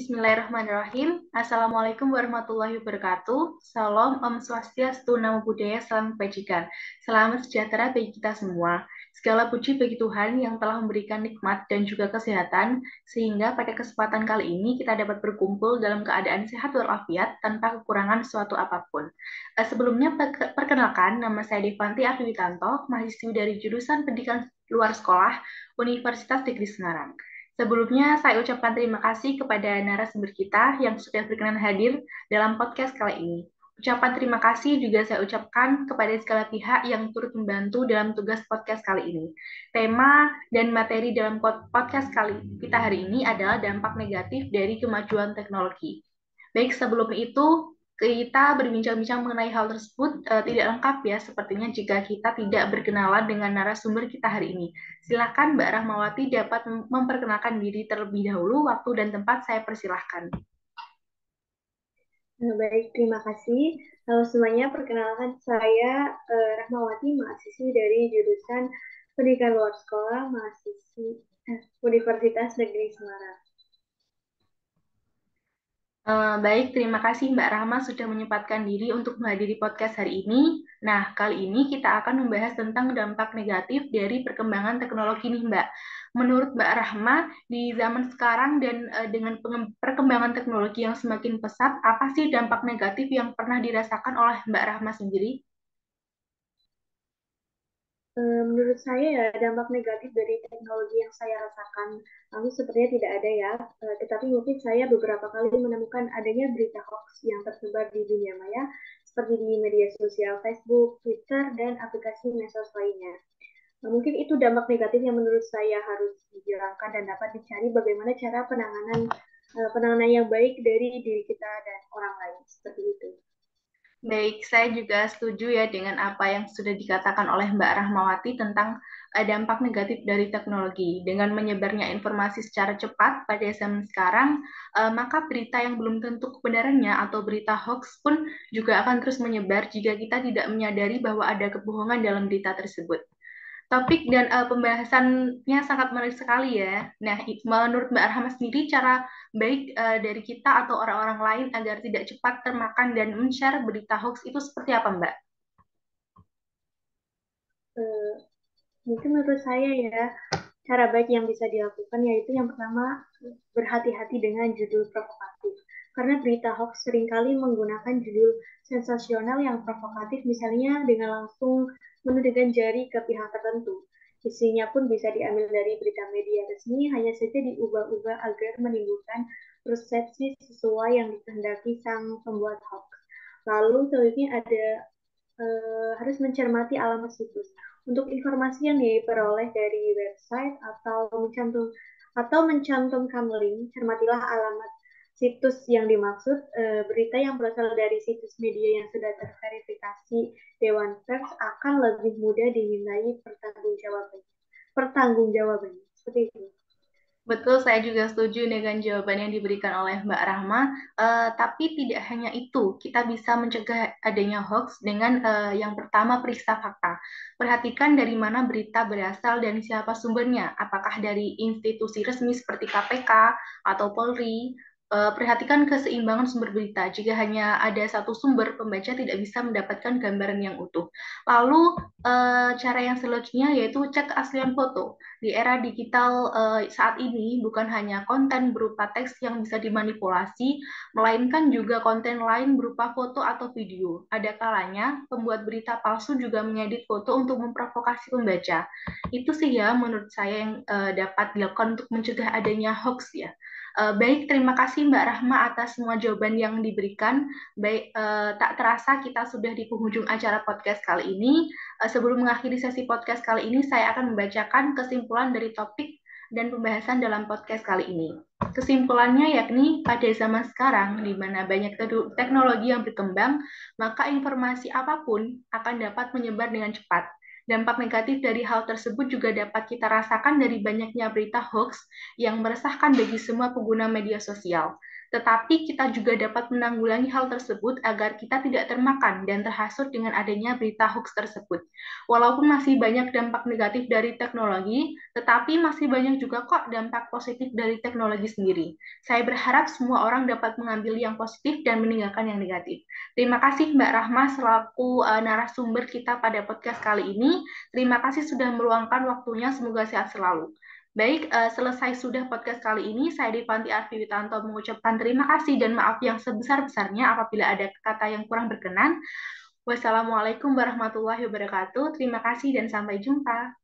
Bismillahirrahmanirrahim. Assalamualaikum warahmatullahi wabarakatuh. Salam, Om Swastiastu, Namo Buddhaya, Salam Kebajikan. Selamat sejahtera bagi kita semua. Segala puji bagi Tuhan yang telah memberikan nikmat dan juga kesehatan, sehingga pada kesempatan kali ini kita dapat berkumpul dalam keadaan sehat walafiat tanpa kekurangan suatu apapun. Sebelumnya, perkenalkan, nama saya Devanti Ardiwitanto, mahasiswi dari jurusan Pendidikan Luar Sekolah, Universitas Negeri Semarang. Sebelumnya, saya ucapkan terima kasih kepada narasumber kita yang sudah berkenan hadir dalam podcast kali ini. Ucapan terima kasih juga saya ucapkan kepada segala pihak yang turut membantu dalam tugas podcast kali ini. Tema dan materi dalam podcast kali kita hari ini adalah dampak negatif dari kemajuan teknologi. Baik, sebelum itu kita berbincang-bincang mengenai hal tersebut tidak lengkap ya sepertinya jika kita tidak berkenalan dengan narasumber kita hari ini. Silakan Mbak Rahmawati dapat memperkenalkan diri terlebih dahulu, waktu dan tempat saya persilahkan. Baik, terima kasih. Halo semuanya, perkenalkan saya Rahmawati, mahasiswi dari jurusan Pendidikan Luar Sekolah, mahasiswi Universitas Negeri Semarang. Baik, terima kasih Mbak Rahma sudah menyempatkan diri untuk menghadiri podcast hari ini. Nah, kali ini kita akan membahas tentang dampak negatif dari perkembangan teknologi nih Mbak. Menurut Mbak Rahma, di zaman sekarang dan dengan perkembangan teknologi yang semakin pesat, apa sih dampak negatif yang pernah dirasakan oleh Mbak Rahma sendiri? Menurut saya ya dampak negatif dari teknologi yang saya rasakan lalu sepertinya tidak ada ya, tetapi mungkin saya beberapa kali menemukan adanya berita hoax yang tersebar di dunia maya seperti di media sosial Facebook, Twitter, dan aplikasi medsos lainnya. Mungkin itu dampak negatif yang menurut saya harus dihilangkan dan dapat dicari bagaimana cara penanganan yang baik dari diri kita dan orang lain seperti itu. Baik, saya juga setuju ya dengan apa yang sudah dikatakan oleh Mbak Rahmawati tentang dampak negatif dari teknologi. Dengan menyebarnya informasi secara cepat pada zaman sekarang, maka berita yang belum tentu kebenarannya atau berita hoax pun juga akan terus menyebar jika kita tidak menyadari bahwa ada kebohongan dalam berita tersebut. Topik dan pembahasannya sangat menarik sekali ya. Nah, menurut Mbak Rahma sendiri, cara baik dari kita atau orang-orang lain agar tidak cepat termakan dan men-share berita hoax itu seperti apa, Mbak? Eh, Mungkin menurut saya ya, cara baik yang bisa dilakukan yaitu yang pertama, berhati-hati dengan judul provokatif. Karena berita hoax seringkali menggunakan judul sensasional yang provokatif, misalnya dengan langsung menunjukkan jari ke pihak tertentu. Isinya pun bisa diambil dari berita media resmi, hanya saja diubah-ubah agar menimbulkan persepsi sesuai yang dikehendaki sang pembuat hoax. Lalu selanjutnya ada harus mencermati alamat situs. Untuk informasi yang diperoleh dari website atau mencantumkan link, cermatilah alamat situs yang dimaksud. Berita yang berasal dari situs media yang sudah terverifikasi Dewan Pers akan lebih mudah dimintai pertanggungjawabannya. Seperti itu. Betul, saya juga setuju dengan jawaban yang diberikan oleh Mbak Rahma. Tapi tidak hanya itu, kita bisa mencegah adanya hoax dengan yang pertama periksa fakta. Perhatikan dari mana berita berasal dan siapa sumbernya. Apakah dari institusi resmi seperti KPK atau Polri? Perhatikan keseimbangan sumber berita. Jika hanya ada satu sumber, pembaca tidak bisa mendapatkan gambaran yang utuh. Lalu, cara yang selanjutnya yaitu cek keaslian foto. Di era digital saat ini bukan hanya konten berupa teks yang bisa dimanipulasi, melainkan juga konten lain berupa foto atau video. Ada kalanya pembuat berita palsu juga mengedit foto untuk memprovokasi pembaca. Itu sih ya menurut saya yang dapat dilakukan untuk mencegah adanya hoax ya. Baik, terima kasih Mbak Rahma atas semua jawaban yang diberikan. Baik, tak terasa kita sudah di penghujung acara podcast kali ini. Sebelum mengakhiri sesi podcast kali ini, saya akan membacakan kesimpulan dari topik dan pembahasan dalam podcast kali ini. Kesimpulannya yakni pada zaman sekarang, di mana banyak teknologi yang berkembang, maka informasi apapun akan dapat menyebar dengan cepat. Dampak negatif dari hal tersebut juga dapat kita rasakan dari banyaknya berita hoax yang meresahkan bagi semua pengguna media sosial. Tetapi kita juga dapat menanggulangi hal tersebut agar kita tidak termakan dan terhasut dengan adanya berita hoax tersebut. Walaupun masih banyak dampak negatif dari teknologi, tetapi masih banyak juga kok dampak positif dari teknologi sendiri. Saya berharap semua orang dapat mengambil yang positif dan meninggalkan yang negatif. Terima kasih Mbak Rahma selaku narasumber kita pada podcast kali ini. Terima kasih sudah meluangkan waktunya, semoga sehat selalu. Baik, selesai sudah podcast kali ini. Saya Dipanti Arfi Witanto mengucapkan terima kasih dan maaf yang sebesar-besarnya apabila ada kata yang kurang berkenan. Wassalamualaikum warahmatullahi wabarakatuh. Terima kasih dan sampai jumpa.